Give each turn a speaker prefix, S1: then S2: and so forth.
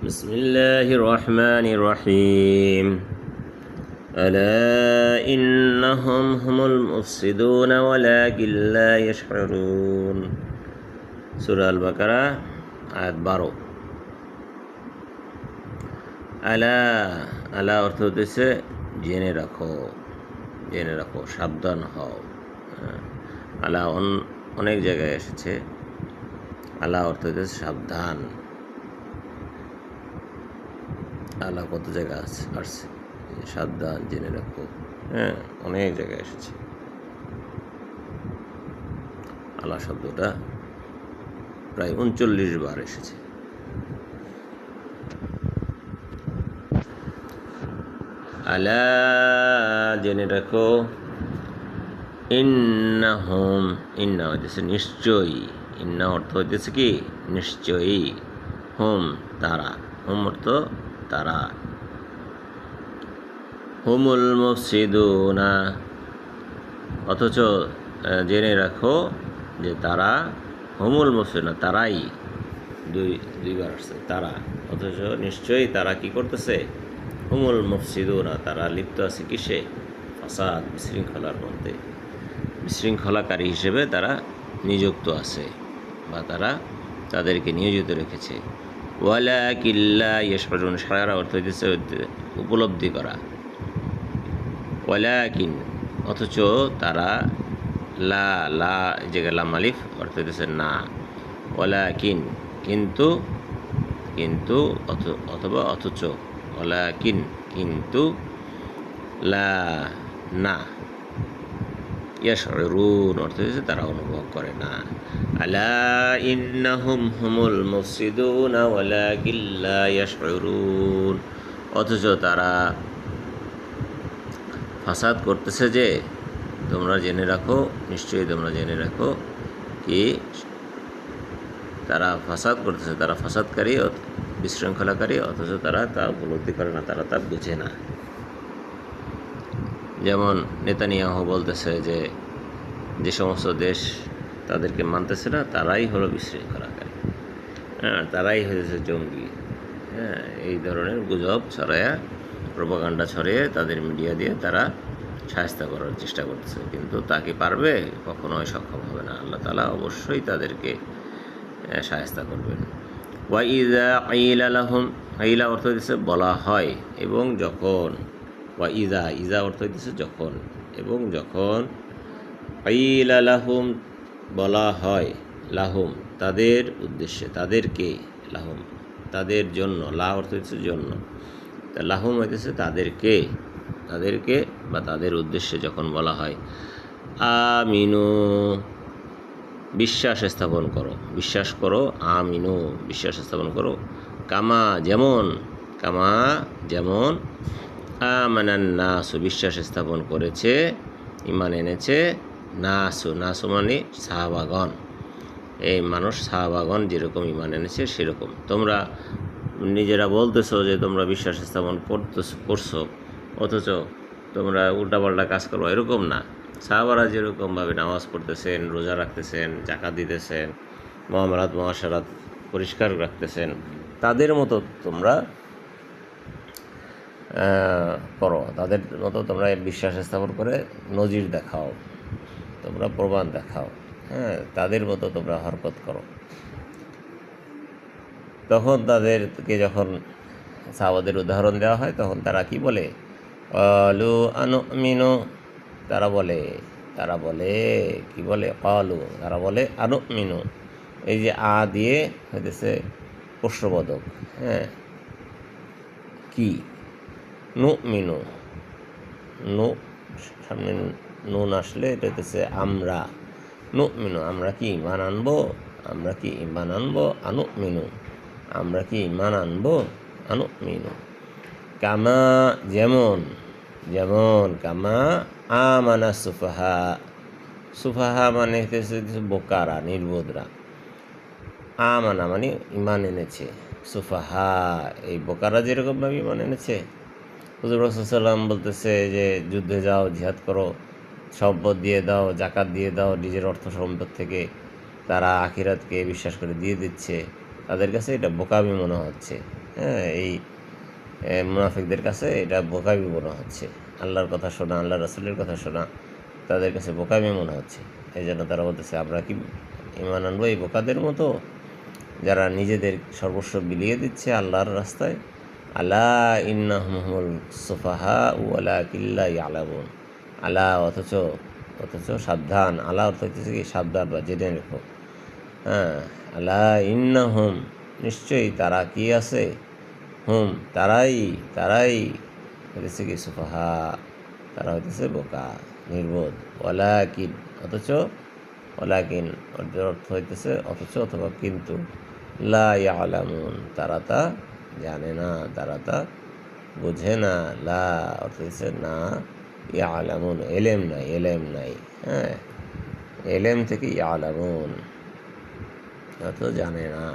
S1: بسم الله الرحمن الرحيم ألا إنهم هم المفسدون ولكن لا يشعرون سورة البقرة আয়াত 12 আলা আলা অর্থ হচ্ছে জেনে রাখো সাবধান হও। আলা অনেক জায়গায় এসেছে। আলা অর্থ হচ্ছে সাবধান। আলা কত জায়গা আসছে সাবধান জেনে রাখো, অনেক জায়গায় এসেছে। আলা শব্দটা প্রায় 39 বার এসেছে। আলা জেনে রাখো, ইন্নাহুম ইন্না হইতেছে নিশ্চয়ই, ইন্না অর্থ হইতেছে কি নিশ্চয়ই, হুম তারা, হুম অর্থ তারা, হুমুল মুফসিদুনা অথচ জেনে রাখো যে তারা হুমুল মুফসিদুনা তারাই, দুইবার আসছে তারা, অথচ নিশ্চয়ই তারা কি করতেছে, হুমুল মুফসিদুনা তারা লিপ্ত আছে কিসে, ফাসাদ বিশৃঙ্খলার মধ্যে, বিশৃঙ্খলাকারী হিসেবে তারা নিযুক্ত আছে বা তারা তাদেরকে নিয়োজিত রেখেছে। ওয়ালাকিন লা ইয়াশউরুন শায়রা অর্থ হইতেছে উপলব্ধি করা। ওয়ালাকিন অথচ তারা, লা লা জায়গা লাম আলিফ অর্থ হইতেছে না, ওয়ালাকিন কিন্তু, কিন্তু অথবা অথচ, ওয়ালাকিন কিন্তু, লা না, ইয়াশউরুন অর্থ হচ্ছে তারা অনুভব করে না। আলা ইন্নাহুম হুমুল মুফসিদুনা ওয়ালাকিন লা ইয়াশউরুন অথচ তারা ফাসাদ করতেছে যে, তোমরা জেনে রাখো, নিশ্চয়ই তোমরা জেনে রাখো কি তারা ফাসাদ করতেছে, তারা ফাসাদকারী বিশৃঙ্খলাকারী, অথচ তারা তা উপলব্ধি করে না, তারা তা বুঝে না। যেমন নেতানিয়াহু বলতেছে যে যে সমস্ত দেশ তাদেরকে মানতেছে না তারাই হলো বিশৃঙ্খলাকারী, তারাই হয়েছে জঙ্গি, এই ধরনের গুজব ছড়ায়া, প্রোপাগান্ডা ছড়িয়ে তাদের মিডিয়া দিয়ে তারা শায়েস্তা করার চেষ্টা করতেছে, কিন্তু তাকে পারবে, কখনোই সক্ষম হবে না। আল্লাহ তাআলা অবশ্যই তাদেরকে শায়েস্তা করবেন। ওয়াইদা কিলা লাহুম, কিলা অর্থ হইতেছে বলা হয় এবং যখন, ওয়াইদা ইজা অর্থ হইতেছে যখন এবং যখন, কিলা লাহুম বলা হয়, লাহুম তাদের উদ্দেশ্যে, তাদেরকে, লাহুম তাদের জন্য, লা অর্থ হচ্ছে জন্য, তা লাহুম হইতেছে তাদেরকে, তাদেরকে বা তাদের উদ্দেশ্যে যখন বলা হয়, আমিনু বিশ্বাস স্থাপন করো, বিশ্বাস করো, আমিনু বিশ্বাস স্থাপন করো, কামা যেমন, কামা যেমন, আমানান নাসু বিশ্বাস স্থাপন করেছে, ঈমান এনেছে, নাসু নাসু মানে সাহাবাগণ, এই মানুষ সাহাবাগণ যেরকম ঈমান এনেছে সেরকম তোমরা নিজেরা বলতেছো যে তোমরা বিশ্বাস স্থাপন করছো, অথচ তোমরা উল্টাপাল্টা কাজ করো, এরকম না। সাহাবারা যেরকমভাবে নামাজ পড়তেছেন, রোজা রাখতেছেন, জাকাত দিতেছেন, মুআমালাত মুআশারাত পরিষ্কার রাখতেছেন, তাদের মতো তোমরা করো, তাদের মতো তোমরা বিশ্বাস স্থাপন করে নজির দেখাও, তোমরা প্রমাণ দেখাও, তাদের মতো তোমরা হরকত করো। তখন তাদেরকে যখন সাহাবাদের উদাহরণ দেওয়া হয় তখন তারা কি বলে, ক্বালু আনুমিনু তারা বলে কি বলে, ক্বালু তারা বলে আনুমিনু, এই যে আ দিয়ে হইতেছে প্রশ্নবোধক, কি নুমিনু, নু সামনে নুন আসলে এটা হইতেছে আমরা, নুমিনু আমরা কি ঈমান আনবো, আমরা কি ঈমান আনবো, আনুমিনু আমরা কি ঈমান আনবো, আনুমিনু কামা যেমন, যেমন কামা আমানা সুফাহা, সুফাহা মানে হইতেছে বোকারা, নির্বোধরা, আমানা মানে ঈমান এনেছে, সুফাহা এই বোকারা যেরকমভাবে ঈমান এনেছে। হুজুর রাসূল সাল্লাল্লাহু আলাইহি ওয়াসাল্লাম বলতেছে যে যুদ্ধে যাও, জিহাদ করো, সম্পদ দিয়ে দাও, জাকাত দিয়ে দাও, নিজের অর্থ সম্পদ থেকে, তারা আখিরাতকে বিশ্বাস করে দিয়ে দিচ্ছে, তাদের কাছে এটা বোকামি মনে হচ্ছে। হ্যাঁ, এই মুনাফিকদের কাছে এটা বোকামি মনে হচ্ছে। আল্লাহর কথা শোনা, আল্লাহ রাসূলের কথা শোনা তাদের কাছে বোকামি মনে হচ্ছে। এই জন্য তারা বলতেছে, আমরা কি ঈমান আনবো এই বোকাদের মতো, যারা নিজেদের সর্বস্ব বিলিয়ে দিচ্ছে আল্লাহর রাস্তায়? আলা ইন্নাহুম হুমুল সুফাহা ওয়ালাকিন লা ইয়ালামুন। আলা, অথচ অথচ সাবধান। আলা অর্থ হচ্ছে কি সাবধান বা জেনে রেখো। হ্যাঁ, আলা ইন্নাহুম, নিশ্চয়ই তারা কি আছে, হুম তারাই তারাই হইতেছে কি সুফাহা, তারা হইতেছে বোকা নির্বোধ। ওয়ালাকিন, অথচ ওয়ালাকিন অর্থ হইতেছে অথচ অথবা কিন্তু, লা ইয়ালামুন, তারা তা জানে না, তারা তা বোঝে না। লা অর্থ হচ্ছে না, ইয়ালামুন এলেম নাই, এলেম নাই। হ্যাঁ, এলেম থেকে ইয়ালামুন, অর্থ জানে না।